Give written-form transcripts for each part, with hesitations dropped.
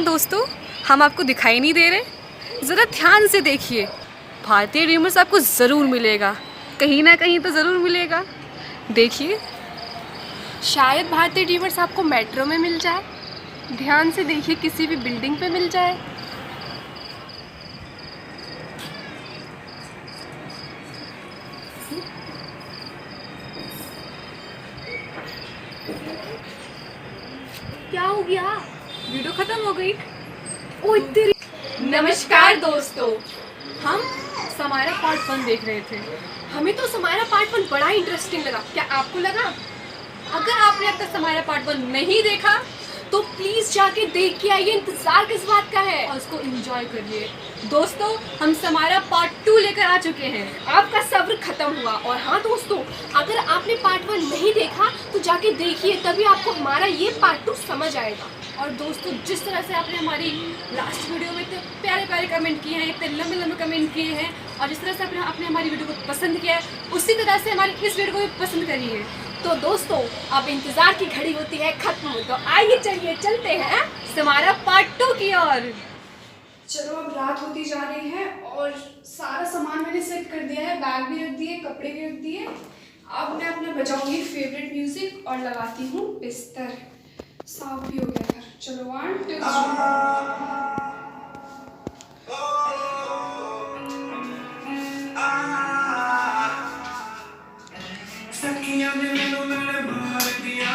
दोस्तों, हम आपको दिखाई नहीं दे रहे? ज़रा ध्यान से देखिए, भारतीय ड्रीमर्स आपको ज़रूर मिलेगा, कहीं ना कहीं तो ज़रूर मिलेगा। देखिए, शायद भारतीय ड्रीमर्स आपको मेट्रो में मिल जाए। ध्यान से देखिए, किसी भी बिल्डिंग पे मिल जाए। क्या हो गया? वीडियो ख़त्म हो गई। ओ तेरी। नमस्कार दोस्तों, हम समायरा पार्ट 1 देख रहे थे। हमें तो समायरा पार्ट 1 बड़ा इंटरेस्टिंग लगा। क्या आपको लगा? अगर आपने अब तक समायरा पार्ट 1 नहीं देखा तो प्लीज जाके देख के आइए। इंतजार किस बात का है? और उसको एंजॉय करिए। दोस्तों, हम समायरा पार्ट 2 लेकर आ चुके हैं। आपका सब्र खत्म हुआ। और हाँ दोस्तों, अगर आपने पार्ट 1 नहीं देखा तो जाके देखिए, तभी आपको हमारा ये पार्ट 2 समझ आएगा। और दोस्तों, जिस तरह से आपने हमारी लास्ट वीडियो में इतने प्यारे प्यारे कमेंट किए हैं, इतने लंबे लंबे कमेंट किए हैं, और जिस तरह से आपने हमारी वीडियो को पसंद किया है, उसी तरह से हमारी इस वीडियो को भी पसंद करिए। तो दोस्तों, अब इंतजार की घड़ी होती है खत्म। तो आइए चलिए चलते हैं समायरा पार्ट 2 की ओर। चलो, अब रात होती जा रही है और सारा सामान मैंने सेट कर दिया है। बैग भी रख दिए, कपड़े भी रख दिए। अब मैं अपना बजाऊंगी फेवरेट म्यूजिक और लगाती हूँ बिस्तर। साफ भी हो गया घर। चलो, 1 2 सखियां ने मैनू मेरे मार दिया,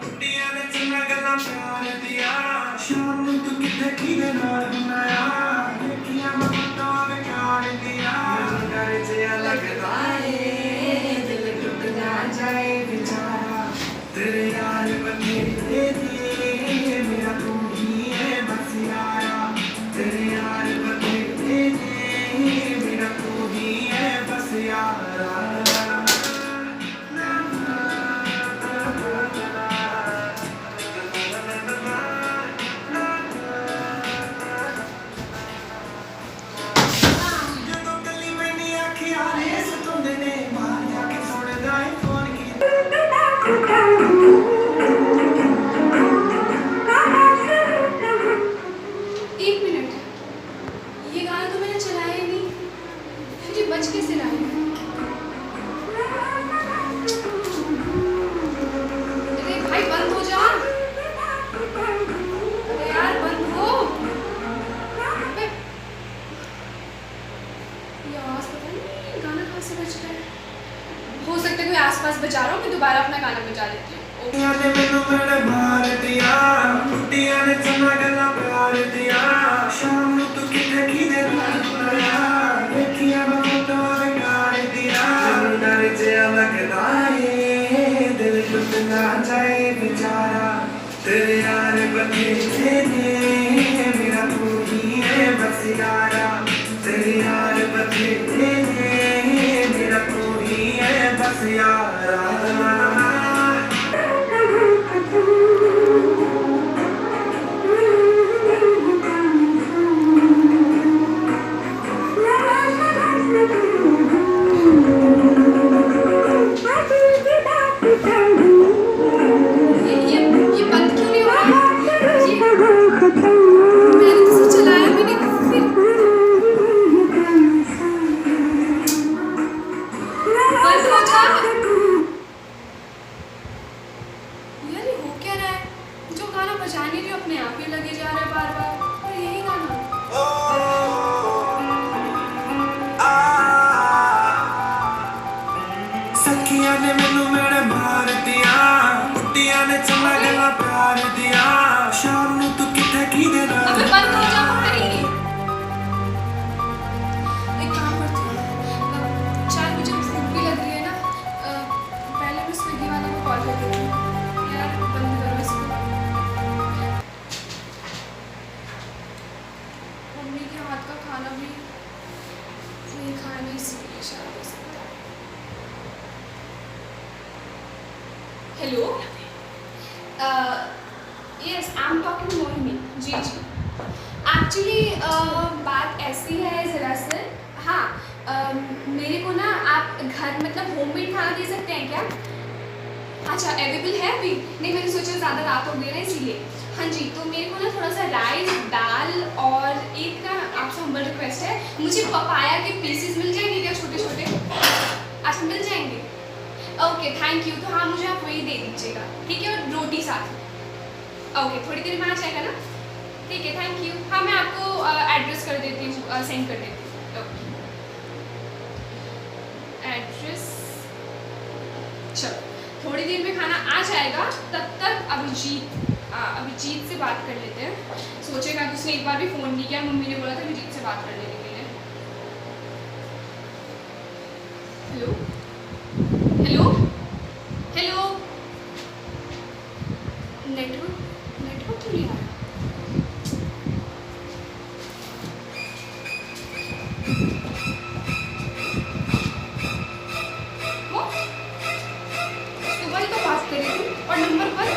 कुड़ियां ने चंगा गल्लां प्यार दिया। शाम नूं तू किथे किदे नाल हुंदा आ, देखियां मैं फोटो विकार दिया। मैनू डर जिहा लगदा ए, दिल टुट ना जाए बेचारा। तेरे यार बथेरे ने, मेरा तू ही है बस यारा। तेरे यार बथेरे ने, मेरा तू ही है बस यारा। एक मिनट, ये गाना तो मैंने चलाया ही नहीं। फिर ये बज कैसे रहा है? अरे भाई, बंद हो जा। अरे यार, बंद हो। अबे, ये आवाज पता नहीं गाना कहाँ से बज रहा है। हो सकता है कोई आसपास बजा रहा हो। मैं दोबारा अपना गाना बजा देती हूँ। कुड़ियां ने मैनू मेरे मार दिया, कुड़ियां ने चंगा गल्लां प्यार दिया। शाम नूं तू किथे किदे नाल हुंदा आ, देखियां मैं फोटो विकार दिया। मैनू डर जिहा लगदा ए, दिल टुट ना जाए बेचारा। तेरे यार बथेरे ने, मेरा तू ही है बस यारा। तेरे यार बथेरे ने, मेरा तू ही है बस यारा। ये बंद क्यों नहीं हो रहा? ये मैंने तो इसे चलाया भी नहीं। फिर बंद हो जा। यार, ये हो क्या रहा है? जो गाना बजा नहीं रही, अपने आप ही लगे जा रहा है बार बार। और यही गाना। सखियां ने मैनू मेरे मार दिया, कुड़ियां ने चंगा गल्लां प्यार दिया। शाम नूं तू किथे किदे नाल अबे बंद हो जा भाई। एक काम करती हूँ, शायद मुझे भूख भी लग रही है ना। पहले मैं स्विगी वाला को कॉल कर देती हूँ। यार, बंद करो इसको। मम्मी के हाथ का खाना भी नहीं खाया, नहीं, इसलिए शायद हो सकता है। Hello, yes, I am talking Mohini. जी जी, एक्चुअली बात ऐसी है ज़रा से। हाँ, मेरे को ना आप घर मतलब होममेड खाना दे सकते हैं क्या? अच्छा अवेलेबल है अभी? नहीं मैंने सोचा ज़्यादा रात हो गई ना इसीलिए। हाँ जी, तो मेरे को ना थोड़ा सा राइस, दाल और एक ना आपसे हम्बल रिक्वेस्ट है, मुझे पपाया के पीसेस मिल जाएंगे क्या छोटे छोटे? अच्छा मिल जाएंगे, ओके थैंक यू। तो हाँ मुझे आप वही दे दीजिएगा, ठीक है, और रोटी साथ में। ओके थोड़ी देर में आ जाएगा ना, ठीक है थैंक यू। हाँ मैं आपको एड्रेस कर देती हूँ, सेंड कर देती हूँ। ओके एड्रेस, चलो थोड़ी देर में खाना आ जाएगा, तब तक अभिजीत से बात कर लेते हैं। सोचेगा कि उसने एक बार भी फ़ोन नहीं किया, मम्मी ने बोला था अभिजीत से बात कर लेने के लिए। हेलो हेलो हेलो, नेटवर्क क्यों नहीं आ रहा? सुबह ही तो बात करी थी और नंबर पर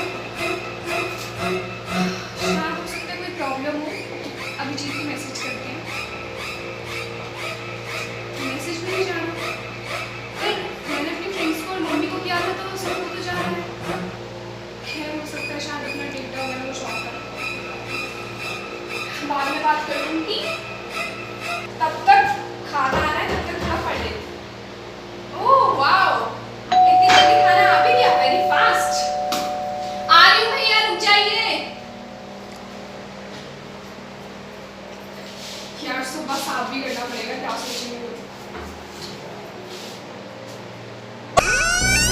शायद हो सकता है कोई प्रॉब्लम हो। अभिजीत को मैसेज करते हैं, मैसेज भी नहीं जाना। पर मैंने अपनी फ्रेंड्स को और मम्मी को किया था तो सबको तो जा रहा है। खैर हो सकता है शायद अपना डेटा वगैरह को शॉर्ट कर, बाद में बात कर लूँगी। तब तक खाना आ रहा है, तब तक थोड़ा पढ़ लेती। ओह वाओ, इतनी जल्दी खाना आ भी गया, वेरी फास्ट। आ रही हूँ भैया, रुक जाइए। यार सुबह साफ भी करना पड़ेगा, क्या सोचेंगे लोग।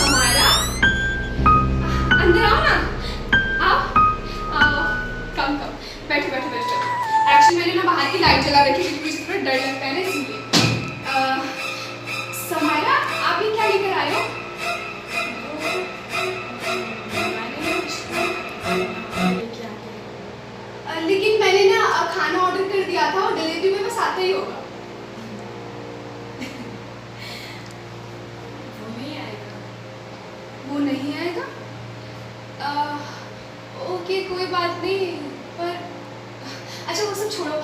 हमारा अंदर आओ ना, आओ कम बैठो बैठो बैठो। एक्चुअली मैंने ना बाहर की लाइट जला रखी क्योंकि मुझे थोड़ा डर लगता है ना इसलिए। समारा आप ये क्या लेकर आए हो? लेकिन मैंने ना खाना ऑर्डर कर दिया था और डिलीवरी में बस आता ही होगा। वो नहीं आएगा, वो नहीं आएगा। ओके कोई बात नहीं, पर अच्छा वो सब छोड़ो।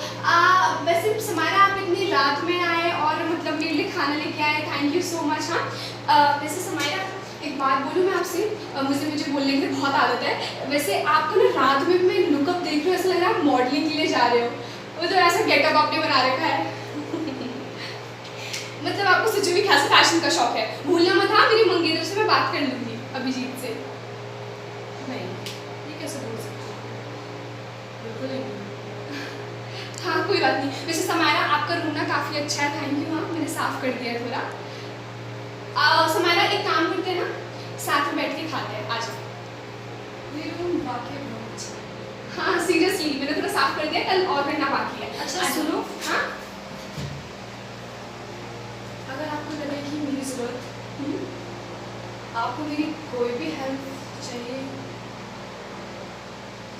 वैसे समारा आप इतनी रात में आए और मतलब मेरे लिए खाना लेके आए, थैंक यू सो मच। हाँ वैसे समारा एक बात बोलूँ मैं आपसे, मुझे बोलने की बहुत आदत है। वैसे आपको ना रात में मैं लुकअप देख रही हूँ, ऐसा लग रहा है आप मॉडलिंग के लिए जा रहे हो। वो तो ऐसा गेटअप आपने बना रखा है मतलब आपको सच में खासा फैशन का शौक है। भूलना मत हाँ, मेरी मंगेतर से मैं बात कर लूँगी, अभिजीत से। नहीं ये कैसे बोल सकती हूँ, बिल्कुल नहीं। हाँ कोई बात नहीं। वैसे समारा आपका रूम ना काफ़ी अच्छा है, थैंक यू। हाँ मैंने साफ़ कर दिया है थोड़ा। समारा एक काम करते हैं ना, साथ में बैठ के खाते हैं, आ जाओ। ये रूम वाकई बहुत अच्छा है। हाँ सीरियसली मैंने थोड़ा साफ़ कर दिया, कल और करना बाकी है। अच्छा सुनो, हाँ अगर आपको लगे कि मेरी ज़रूरत, आपको मेरी कोई भी हेल्प चाहिए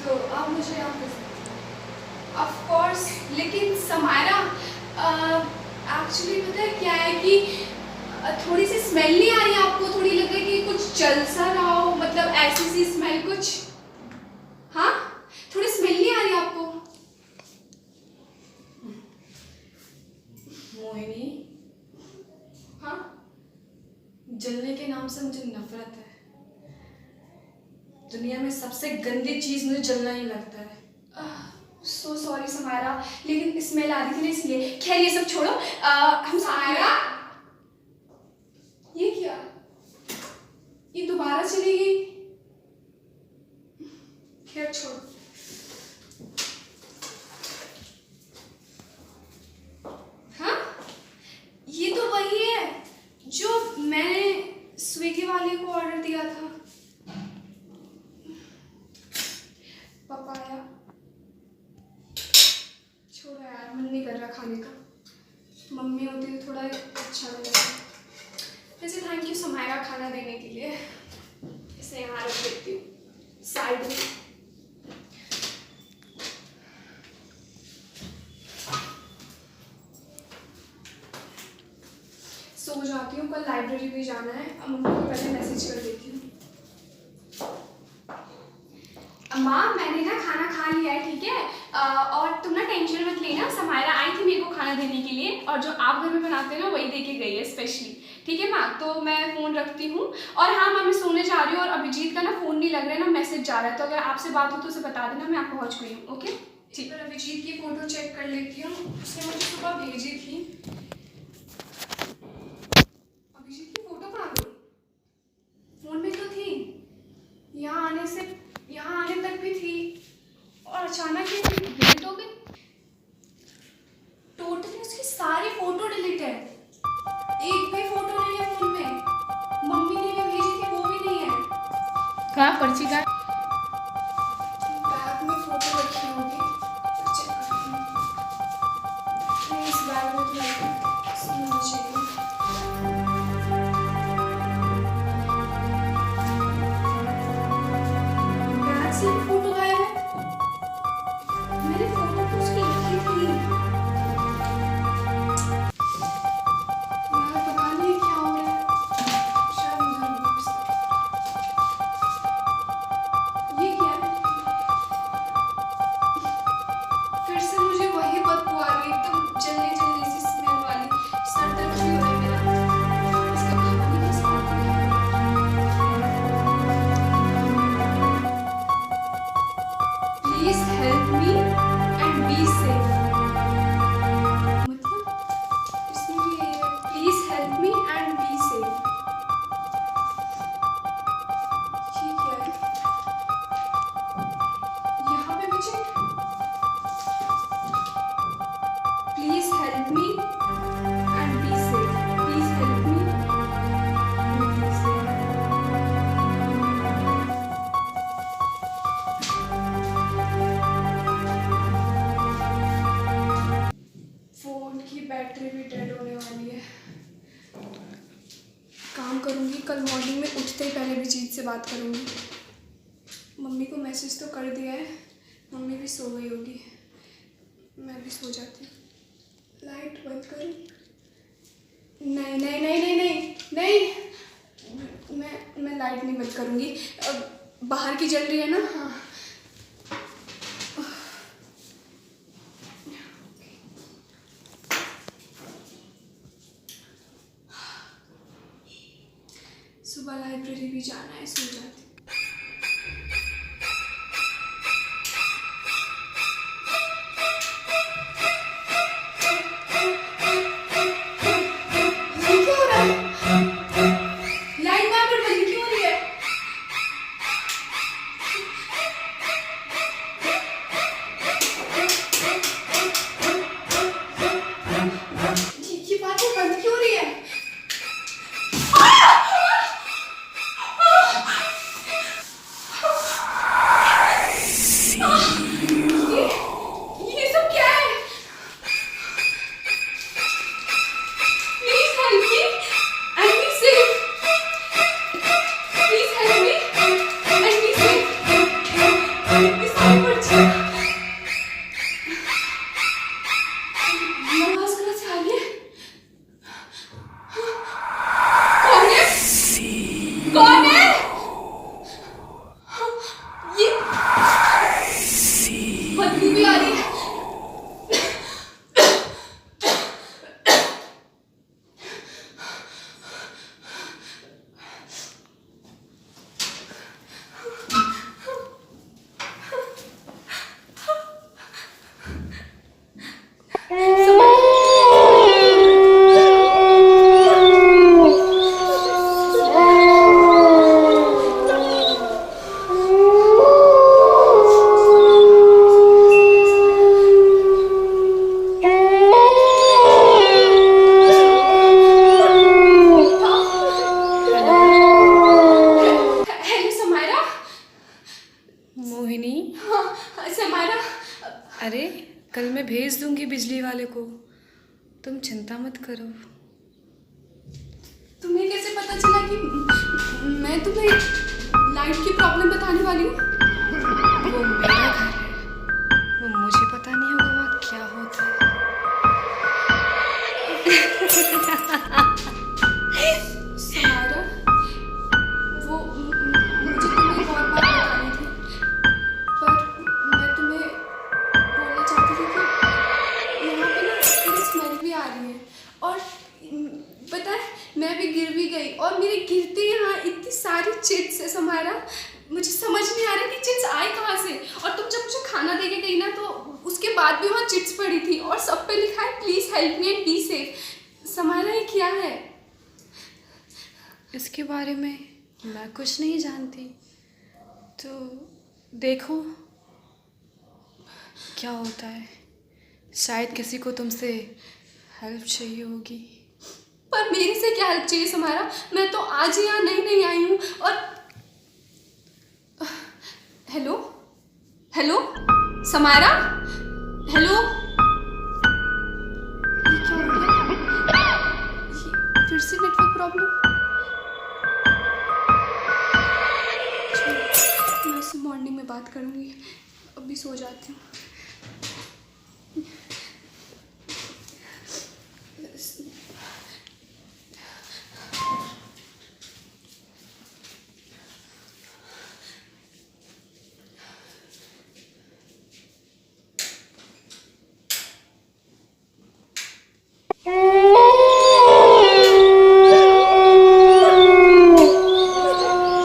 तो आप मुझे याद कर सकते हैं ऑफ कोर्स। लेकिन समारा एक्चुअली पता है क्या है कि थोड़ी सी स्मेल नहीं आ रही आपको? थोड़ी लग रही है कि कुछ जल सा रहा हो, मतलब ऐसी सी स्मेल कुछ। हाँ थोड़ी स्मेल नहीं आ रही आपको? मोहिनी, हाँ जलने के नाम से मुझे नफरत है। दुनिया में सबसे गंदी चीज मुझे जलना ही लगता है। सो सॉरी समारा, लेकिन स्मेल आ रही थी ना इसलिए। खैर ये सब छोड़ो, हम समारा ये क्या, ये दोबारा चली गई। खैर छोड़ो। हाँ ये तो वही है जो मैंने स्विगी वाले को ऑर्डर दिया था, पपाया। छोड़ो यार, मन नहीं कर रहा खाने का। मम्मी होती तो थोड़ा अच्छा लगता। वैसे थैंक यू समारा खाना देने के लिए। इसे यहाँ रख देती हूँ साइड में। सो जाती हूँ, कल लाइब्रेरी भी जाना है। मम्मी को पहले मैसेज कर देती हूँ। माँ मैंने ना खाना खा लिया है, ठीक है? और तुम ना टेंशन मत लेना, समायरा आई थी मेरे को खाना देने के लिए, और जो आप घर में बनाते हो ना वही दे के गई है स्पेशली। ठीक है माँ, तो मैं फ़ोन रखती हूँ। और हाँ माँ, मैं सोने जा रही हूँ और अभिजीत का ना फ़ोन नहीं लग रहा है ना, मैसेज जा रहा है, तो अगर आपसे बात हो तो उसे बता देना मैं आप पहुँच गई हूँ। ओके ठीक। पर अभिजीत की फ़ोटो चेक कर लेती हूँ, उसने मुझे सुबह भेजी थी। अभिजीत की फ़ोटो कहाँ गई? फ़ोन में तो थी, यहाँ आने तक भी थी, और अचानक ही डिलीट हो गई। टोटली उसकी सारी फ़ोटो डिलीट है, एक भी फ़ोटो नहीं है फ़ोन में। मम्मी ने भी भेजी थी, वो भी नहीं है। कहाँ पर्ची का? बैग में फ़ोटो रखी होगी, चेक करती हूँ। नहीं, इस बैग में तो नहीं, इसमें होनी चाहिए। बैग से फ़ोटो गायब है। मैंने फ़ोटो तो उसकी रखी थी। यार पता नहीं क्या हो रहा है, शायद उधर होगी बिस्तर। ये क्या है? फिर से मुझे वही बदबू आ रही है, एकदम जलने जलने सी स्मेल वाली। सर दर्द भी हो रहा है मेरा। इसका खाना कैसे खाती है? Please help me and be safe. मतलब इसमें भी यही है, please help me and be safe. ये क्या है? यहाँ पे भी check. Please help me and be safe. Please help me and be safe. Phone की बैटरी भी डेड होने वाली है। काम करूँगी, कल मॉर्निंग में उठते ही पहले अभिजीत से बात करूँगी। मम्मी को मैसेज तो कर दिया है, मम्मी भी सो गई होगी, मैं भी सो जाती हूँ। लाइट बंद करूँ? नहीं नहीं नहीं नहीं नहीं नहीं, मैं लाइट नहीं बंद करूँगी। बाहर की जल रही है ना। हाँ सुबह लाइब्रेरी भी जाना है, सो जाती। ये क्या हो रहा है? लाइट वहाँ पर बंद क्यों हो रही है? ये बात बंद क्यों हो रही है? ये सब क्या है? Please help me and be safe. Please help me and be safe. ये सारी पर्ची ये आवाज कहाँ से आ रही है? कौन है? कौन है? ये बदबू भी आ रही है। हेलो समायरा। मोहिनी, हाँ समायरा, अरे कल मैं भेज दूंगी बिजली वाले को, तुम चिंता मत करो। तुम्हें कैसे पता चला कि मैं तुम्हें लाइट की प्रॉब्लम बताने वाली हूँ? वो मेरा घर है, वो मुझे पता नहीं होगा वहाँ क्या होता है। समायरा, वो मुझे तुम्हें एक और बात बतानी थी, पर मैं तुम्हें गई और मेरे गिरते यहाँ इतनी सारी चिट्स है समारा। मुझे समझ नहीं आ रहा कि चिट्स आए कहाँ से। और तुम जब मुझे खाना दे के गई ना, तो उसके बाद भी वहाँ चिट्स पड़ी थी और सब पे लिखा है please help me and be safe. Samara ये क्या है? इसके बारे में मैं कुछ नहीं जानती, तो देखो क्या होता है। शायद किसी को तुमसे हेल्प चाहिए होगी। पर मेरे से क्या हेल्प चाहिए समारा? मैं तो आज ही यहाँ नई आई हूँ। और हेलो हेलो समारा, हेलो। ये क्या हो गया? ये फिर से नेटवर्क प्रॉब्लम। मैं इससे मॉर्निंग में बात करूँगी, अभी सो जाती हूँ।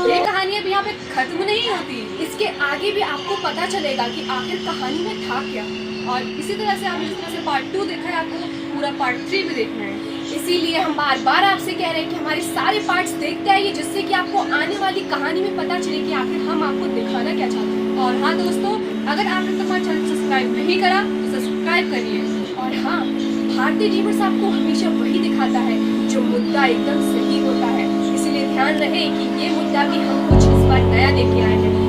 ये कहानी अब यहाँ पे खत्म नहीं होती। इसके आगे भी आपको पता चलेगा कि आखिर कहानी में था क्या। और इसी तरह से आपने जिस तरह से पार्ट 2 देखा है, आपको पूरा पार्ट 3 भी देखना है। इसीलिए हम बार बार आपसे कह रहे हैं कि हमारे सारे पार्ट्स देखते आइए, जिससे कि आपको आने वाली कहानी में पता चले कि आखिर हम आपको दिखाना क्या चाहते हैं। और हाँ दोस्तों, अगर आपने तो हमारा चैनल सब्सक्राइब नहीं करा तो सब्सक्राइब करिए। और हाँ, भारतीय ड्रीमर्स आपको हमेशा वही दिखाता है जो मुद्दा एकदम सही होता है। इसलिए ध्यान रहे कि ये मुद्दा भी हम कुछ इस बार नया लेके आए हैं।